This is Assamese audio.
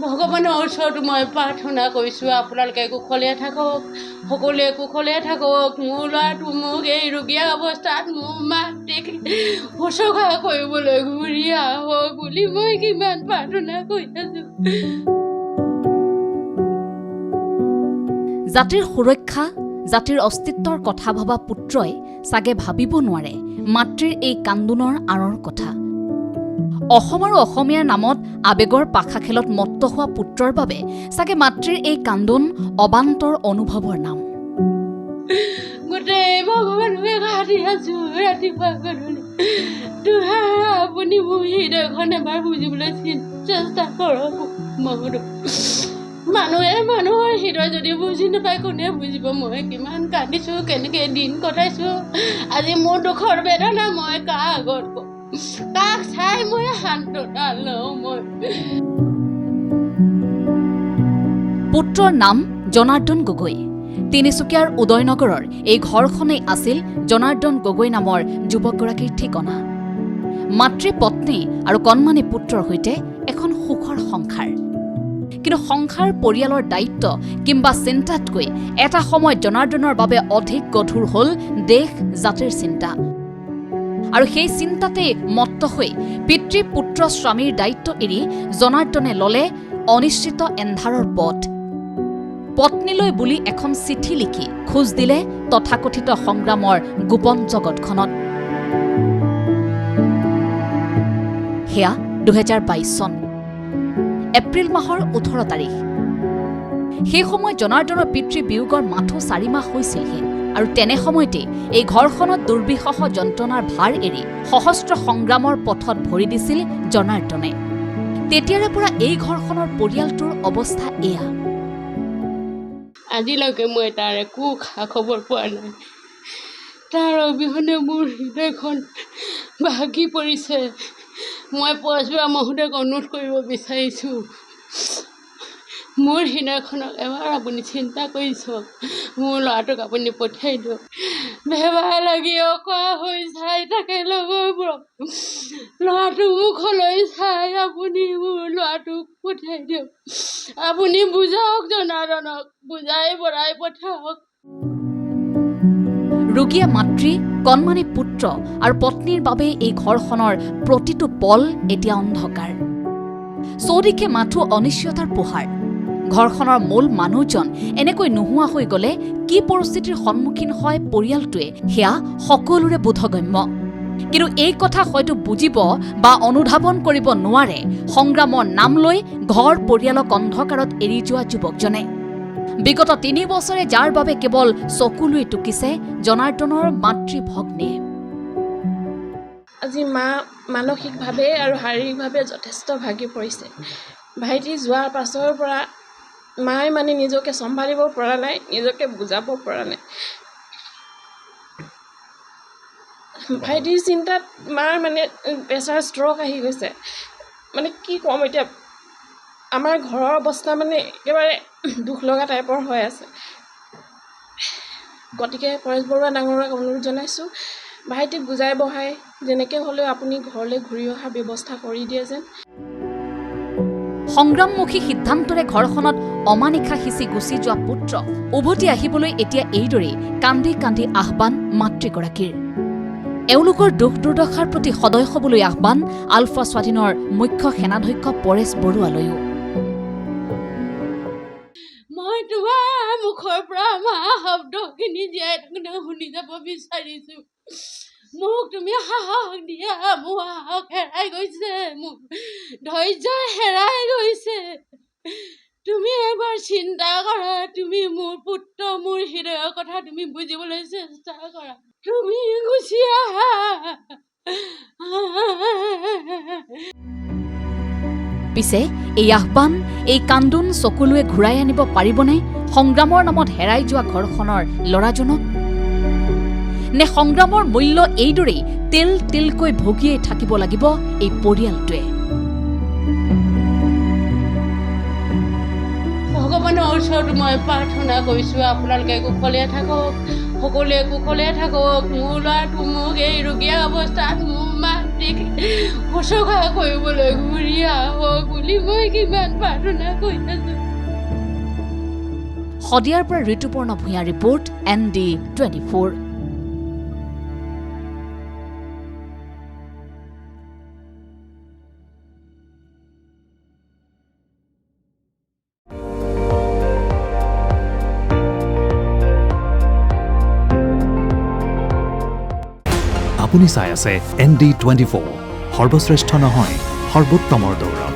ভগৱানৰ ওচৰত মই প্ৰাৰ্থনা কৰিছোঁ, আপোনালোকে কুশলে থাকক, সকলোৱে কুশলে থাকক। মোৰ ল'ৰাটো মোক এই ৰোগীয়া অৱস্থাত মোৰ মাতৃক শুশ্ৰূষা কৰিবলৈ ঘূৰি আহক বুলি মই কিমান প্ৰাৰ্থনা কৰি আছোঁ। জাতিৰ সুৰক্ষা, জাতিৰ অস্তিত্বৰ কথা ভবা পুত্ৰই চাগে ভাবিব নোৱাৰে মাতৃৰ এই কান্দোনৰ আঁৰৰ কথা। অসম আৰু অসমীয়াৰ নামত আৱেগৰ পাখা খেলত মত্ত হোৱা পুত্ৰৰ বাবে চাগে মাতৃৰ এই কান্দোন অবান্তৰ অনুভৱৰ নাম। গোটেই ভগৱানকে কাটি আছোঁ ৰাতিপুৱা গধূলি। আপুনি মোৰ হৃদয়খন এবাৰ বুজিবলৈ চেষ্টা কৰক। মানুহে মানুহৰ হৃদয় যদি বুজি নাপায় কোনে বুজিব? মই কিমান কান্দিছোঁ, কেনেকৈ দিন কটাইছোঁ। আজি মোৰ দুখৰ বেদনা মই কাৰ আগত কওঁ? কাক চাই মই সান্তনা লওঁ? মই পুত্ৰৰ নাম জনাৰ্দন গগৈ। তিনিচুকীয়াৰ উদয়নগৰৰ এই ঘৰখনেই আছিল জনাৰ্দন গগৈ নামৰ যুৱকগৰাকীৰ ঠিকনা। মাতৃ পত্নী আৰু কণমানি পুত্ৰৰ সৈতে এখন সুখৰ সংসাৰ। কিন্তু সংসাৰ পৰিয়ালৰ দায়িত্ব কিংবা চিন্তাতকৈ এটা সময়ত জনাৰ্দনৰ বাবে অধিক গধুৰ হ'ল দেশ জাতিৰ চিন্তা। আৰু সেই চিন্তাতেই মত্ত হৈ পিতৃ পুত্ৰ স্বামীৰ দায়িত্ব এৰি জনাৰ্দনে ল'লে অনিশ্চিত এন্ধাৰৰ পথ। পত্নীলৈ বুলি এখন চিঠি লিখি খোজ দিলে তথাকথিত সংগ্ৰামৰ গোপন জগতখনত। সেয়া 2022 চন, এপ্ৰিল মাহৰ 18 তাৰিখ। সেই সময় জনাৰ্দনৰ পিতৃ বিয়োগৰ মাথো 4 মাহ হৈছিলহে। আৰু তেনে সময়তে এই ঘৰখনত দুৰ্বিষহ যন্ত্ৰণাৰ ভাৰ এৰি সহস্ৰ সংগ্ৰামৰ পথত ভৰি দিছিল জনাৰ্দনে। তেতিয়াৰে পৰা এই ঘৰখনৰ পৰিয়ালটোৰ অৱস্থা এয়া। আজিলৈকে মই তাৰ একো খা খবৰ পোৱা নাই। তাৰ অবিহনে মোৰ হৃদয়খন ভাগি পৰিছে। মই পৰশুৰাম মহোদয়ক অনুৰোধ কৰিব বিচাৰিছোঁ, মোৰ হৃদয়খনক এবাৰ আপুনি চিন্তা কৰি চাওক। মোৰ ল'ৰাটোক আপুনি পঠিয়াই দিয়ক। বেমাৰ লাগি অকৰা হৈ চাই থাকে লগৰবোৰক। ল'ৰাটোৰ মুখলৈ চাই আপুনি মোৰ ল'ৰাটোক পঠিয়াই দিয়ক। আপুনি বুজাওক জনাৰ্দনক, বুজাই বৰাই পঠিয়াওক। ৰোগীয়া মাতৃ, কণমানি পুত্ৰ আৰু পত্নীৰ বাবে এই ঘৰখনৰ প্ৰতিটো পল এতিয়া অন্ধকাৰ। চৌদিশে মাথো অনিশ্চয়তাৰ পোহাৰ। ঘৰখনৰ মূল মানুহজন এনেকৈ নোহোৱা হৈ গ'লে কি পৰিস্থিতিৰ সন্মুখীন হয় পৰিয়ালটোৱে, সেয়া সকলোৰে বোধগম্য। কিন্তু এই কথা হয়তো বুজিব বা অনুধাৱন কৰিব নোৱাৰে সংগ্ৰামৰ নাম লৈ ঘৰ পৰিয়ালক অন্ধকাৰত এৰি যোৱা যুৱকজনে। বিগত 3 বছৰে যাৰ বাবে কেৱল চকুলৈ টুকিছে জনাৰ্দনৰ মাতৃভগ্নে। আজি মা মানসিকভাৱে আৰু শাৰীৰিকভাৱে যথেষ্ট ভাগি পৰিছে। ভাইটি যোৱাৰ পাছৰ পৰা মায়ে নিজকে চম্ভালিব পৰা নাই, নিজকে বুজাব পৰা নাই। ভাইটিৰ চিন্তাত মাৰ প্ৰেছাৰ ষ্ট্ৰক আহি গৈছে। কি ক'ম এতিয়া, আমাৰ ঘৰৰ অৱস্থা একেবাৰে দুখ লগা টাইপৰ হৈ আছে। গতিকে পৰেশ বৰুৱা ডাঙৰক অনুৰোধ জনাইছোঁ, ভাইটিক বুজাই বঢ়াই যেনেকৈ হ'লেও আপুনি ঘৰলৈ ঘূৰি অহাৰ ব্যৱস্থা কৰি দিয়ে যেন। সংগ্ৰামমুখী সিদ্ধান্তৰে ঘৰখনত অমানিশা সিঁচি গুচি যোৱা পুত্ৰ উভতি আহিবলৈ এতিয়া এইদৰেই কান্দি কান্দি আহ্বান মাতৃগৰাকীৰ। এওঁলোকৰ দুখ দুৰ্দশাৰ প্ৰতি সদয় হ'বলৈ আহ্বান আলফা স্বাধীনৰ মুখ্য সেনাধ্যক্ষ পৰেশ বৰুৱালৈও। মই তোমাৰ মুখৰ পৰা মা শব্দখিনি জীয়াই থাকোঁতে শুনি যাব বিচাৰিছোঁ। মোক তুমি সাহস দিয়া। মোৰ সাহস হেৰাই গৈছে, মোৰ ধৈৰ্য হেৰাই গৈছে। তুমি এবাৰ চিন্তা কৰা, তুমি মোৰ পুত্ৰ, মোৰ হৃদয়ৰ কথা তুমি বুজিবলৈ চেষ্টা কৰা। তুমি গুচি আহা। পিছে এই আহ্বান, এই কান্দোন চকুলোৱে ঘূৰাই আনিব পাৰিবনে সংগ্ৰামৰ নামত হেৰাই যোৱা ঘৰখনৰ ল'ৰাজনক? নে সংগ্ৰামৰ মূল্য এইদৰেই তিল তিলকৈ ভুগিয়েই থাকিব লাগিব এই পৰিয়ালটোৱে? ভগৱানৰ ওচৰত মই প্ৰাৰ্থনা কৰিছোঁ, আপোনালোকে কুশলে থাকক, সকলোৱে কুশলে থাকক। মোৰ ল'ৰাটো মোক এই ৰোগীয়া অৱস্থাত মোৰ মাতৃক শুশ্ৰূষা কৰিবলৈ ঘূৰি আহক। বুলি মই কিমান প্ৰাৰ্থনা কৰি আছোঁ। শদিয়াৰ পৰা ঋতুপৰ্ণ ভূঞা ৰিপৰ্ট ND24। আপুনি চাই আছে ND24, সৰ্বশ্ৰেষ্ঠ নহয় সৰ্বোত্তমৰ দৌৰ।